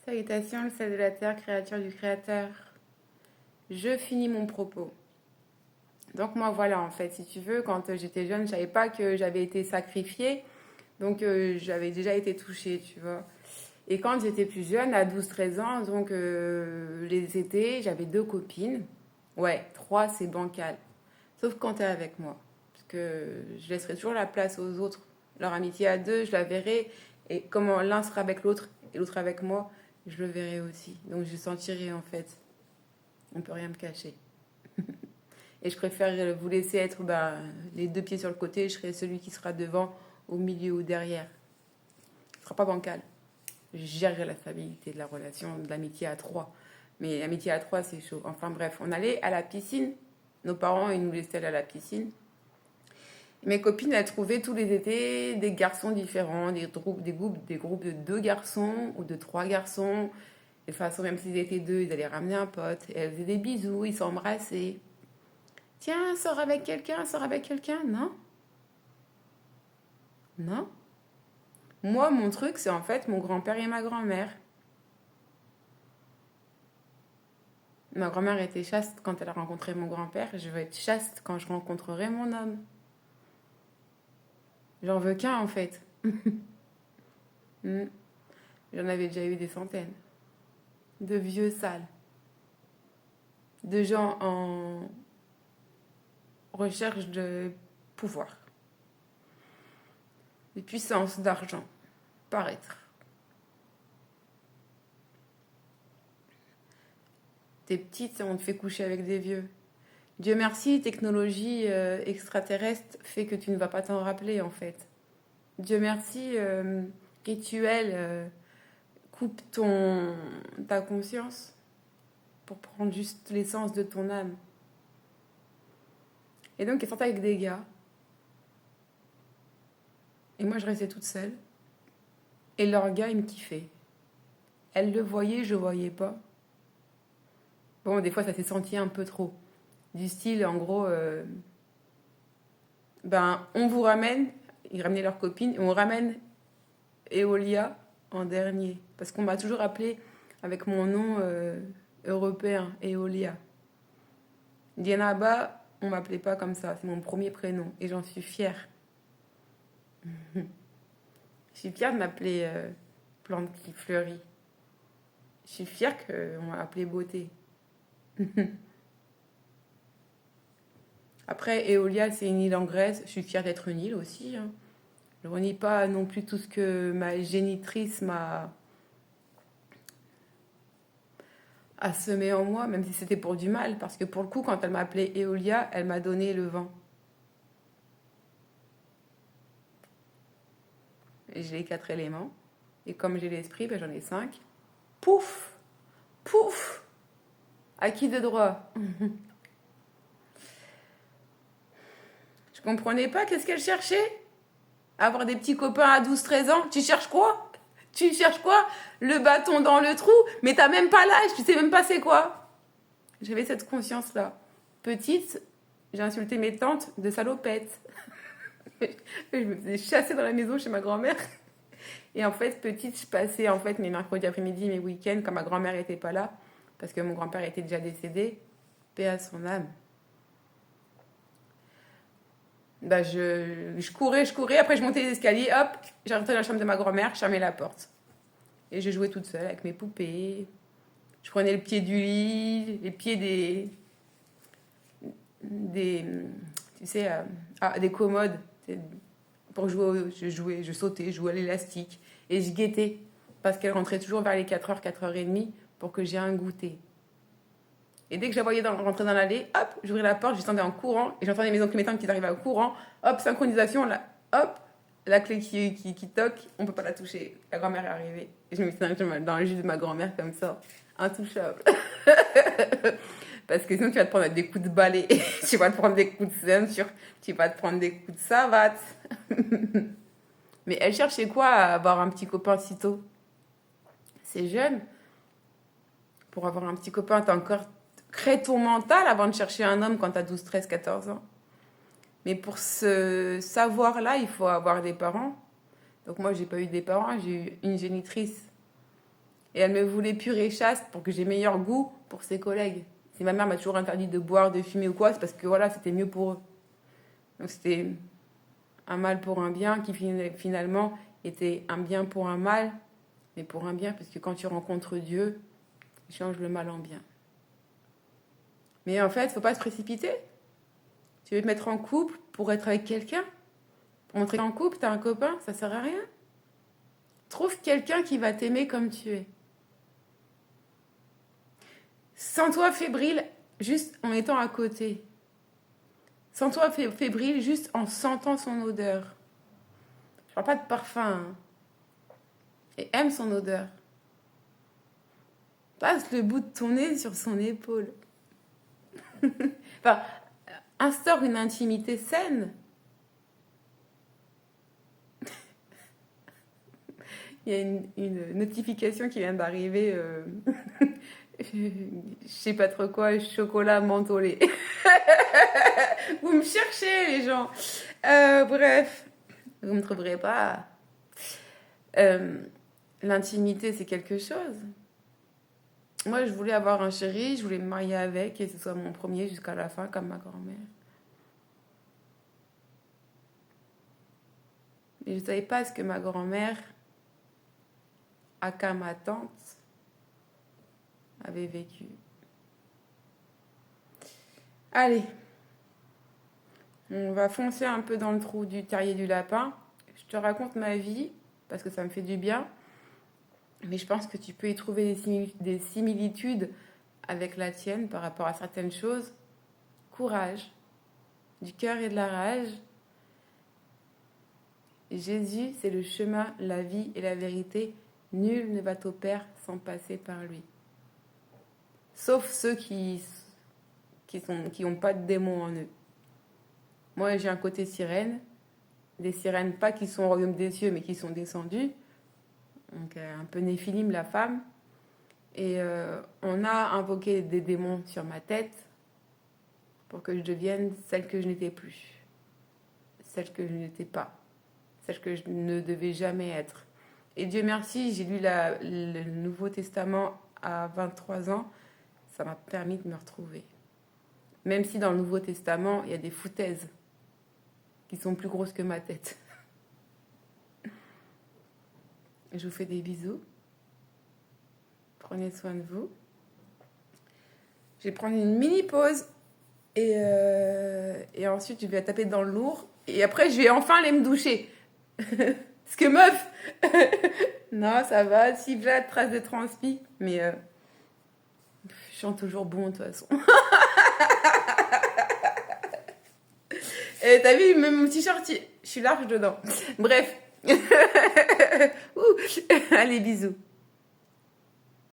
Salutations, le sel de la terre, créature du créateur. Je finis mon propos. Donc moi voilà, en fait, si tu veux, quand j'étais jeune, je savais pas que j'avais été sacrifiée. Donc j'avais déjà été touchée, tu vois. Et quand j'étais plus jeune, à 12 13 ans, donc les étés, j'avais 2 copines. Ouais, 3 c'est bancal. Sauf quand t'es avec moi. Parce que je laisserai toujours la place aux autres. Leur amitié à deux, je la verrai. Et comment l'un sera avec l'autre et l'autre avec moi, je le verrai aussi. Donc je sentirai en fait. On peut rien me cacher. Et je préfère vous laisser être les 2 pieds sur le côté. Je serai celui qui sera devant, au milieu ou derrière. Ce ne sera pas bancal. Je gérerai la stabilité de la relation, de l'amitié à 3. Mais l'amitié à 3, c'est chaud. Enfin bref, on allait à la piscine. Nos parents, ils nous laissaient aller à la piscine. Mes copines, elles trouvaient tous les étés des garçons différents, des groupes de 2 garçons ou de 3 garçons. De toute façon, même s'ils étaient 2, ils allaient ramener un pote. Et elles faisaient des bisous, ils s'embrassaient. Tiens, sors avec quelqu'un, sors avec quelqu'un. Non, non. Moi, mon truc, c'est en fait mon grand-père et ma grand-mère. Ma grand-mère était chaste quand elle a rencontré mon grand-père. Je veux être chaste quand je rencontrerai mon homme. J'en veux qu'un, en fait. J'en avais déjà eu des centaines. De vieux sales. De gens en recherche de pouvoir, de puissance, d'argent, paraître. T'es petite, on te fait coucher avec des vieux. Dieu merci, technologie extraterrestre fait que tu ne vas pas t'en rappeler en fait. Dieu merci, rituel coupe ta conscience pour prendre juste l'essence de ton âme. Et donc, elle sortait avec des gars. Et moi, je restais toute seule. Et leur gars, il me kiffait. Elle le voyait, je le voyais pas. Bon, des fois, ça s'est senti un peu trop. Du style, en gros, on vous ramène, ils ramenaient leurs copines, et on ramène Eolia en dernier. Parce qu'on m'a toujours appelé avec mon nom européen, Eolia. Diana, on m'appelait pas comme ça, c'est mon premier prénom, et j'en suis fière. Je suis fière de m'appeler plante qui fleurit. Je suis fière qu'on m'a appelée beauté. Après, Eolia, c'est une île en Grèce. Je suis fière d'être une île aussi. Hein. Je ne renie pas non plus tout ce que ma génitrice a semé en moi, même si c'était pour du mal. Parce que pour le coup, quand elle m'a appelée Eolia, elle m'a donné le vent. Et j'ai les 4 éléments. Et comme j'ai l'esprit, j'en ai 5. Pouf! Pouf! À qui de droit? Je comprenais pas, qu'est-ce qu'elle cherchait? Avoir des petits copains à 12 13 ans? Tu cherches quoi? Tu cherches quoi? Le bâton dans le trou? Mais t'as même pas l'âge, tu sais même pas c'est quoi. J'avais cette conscience-là. Petite, j'ai insulté mes tantes de salopettes. Je me faisais chasser dans la maison chez ma grand-mère. Et en fait, petite, je passais en fait mes mercredis après-midi, mes week-ends, quand ma grand-mère était pas là, parce que mon grand-père était déjà décédé, paix à son âme. Je courais, après je montais les escaliers, hop, j'ai rentré dans la chambre de ma grand-mère, je fermais la porte. Et je jouais toute seule avec mes poupées. Je prenais le pied du lit, les pieds des tu sais, des commodes. Pour jouer, je sautais, je jouais à l'élastique. Et je guettais, parce qu'elle rentrait toujours vers les 4h, 4h30 pour que j'ai un goûter. Et dès que je la voyais rentrer dans l'allée, hop, j'ouvrais la porte, je descendais en courant, et j'entendais mes oncles et mes tantes qui arrivaient en courant, hop, synchronisation, là, hop, la clé qui toque, on peut pas la toucher. La grand-mère est arrivée. Et je me mettais dans le jus de ma grand-mère comme ça, intouchable. Parce que sinon, tu vas te prendre des coups de balai, tu vas te prendre des coups de ceinture, tu vas te prendre des coups de savate. Mais elle cherchait quoi à avoir un petit copain si tôt? C'est jeune. Pour avoir un petit copain, t'as encore crée ton mental avant de chercher un homme quand t'as 12, 13, 14 ans. Mais pour ce savoir-là, il faut avoir des parents. Donc moi, j'ai pas eu des parents, j'ai eu une génitrice. Et elle me voulait pure et chaste pour que j'ai meilleur goût pour ses collègues. Si ma mère m'a toujours interdit de boire, de fumer ou quoi, c'est parce que voilà, c'était mieux pour eux. Donc c'était un mal pour un bien qui finalement était un bien pour un mal, mais pour un bien, parce que quand tu rencontres Dieu, il change le mal en bien. Mais en fait, il ne faut pas se précipiter. Tu veux te mettre en couple pour être avec quelqu'un? Pour montrer qu'en couple, tu as un copain, ça ne sert à rien. Trouve quelqu'un qui va t'aimer comme tu es. Sens-toi fébrile juste en étant à côté. Sens-toi fébrile juste en sentant son odeur. Je parle pas de parfum. Hein. Et aime son odeur. Passe le bout de ton nez sur son épaule. Enfin, instaure une intimité saine. Il y a une notification qui vient d'arriver. Je sais pas trop quoi, chocolat mentholé. Vous me cherchez, les gens. Bref, vous ne me trouverez pas. L'intimité, c'est quelque chose. Moi, je voulais avoir un chéri, je voulais me marier avec et que ce soit mon premier jusqu'à la fin, comme ma grand-mère. Mais je ne savais pas ce que ma grand-mère, aka ma tante, avait vécu. Allez, on va foncer un peu dans le trou du terrier du lapin. Je te raconte ma vie, parce que ça me fait du bien. Mais je pense que tu peux y trouver des similitudes avec la tienne par rapport à certaines choses. Courage, du cœur et de la rage. Jésus, c'est le chemin, la vie et la vérité. Nul ne va au Père sans passer par lui. Sauf ceux qui n'ont pas de démons en eux. Moi, j'ai un côté sirène. Des sirènes, pas qui sont au royaume des cieux, mais qui sont descendues. Donc, un peu Néphilim, la femme. Et on a invoqué des démons sur ma tête pour que je devienne celle que je n'étais plus. Celle que je n'étais pas. Celle que je ne devais jamais être. Et Dieu merci, j'ai lu le Nouveau Testament à 23 ans. Ça m'a permis de me retrouver. Même si dans le Nouveau Testament, il y a des foutaises qui sont plus grosses que ma tête. Je vous fais des bisous. Prenez soin de vous. Je vais prendre une mini pause et ensuite je vais taper dans le lourd. Et après, je vais enfin aller me doucher. Parce que meuf, non, ça va. Si j'ai la trace de transpi, mais je sens toujours bon de toute façon. Et t'as vu, même mon t-shirt, je suis large dedans. Bref. Allez, bisous.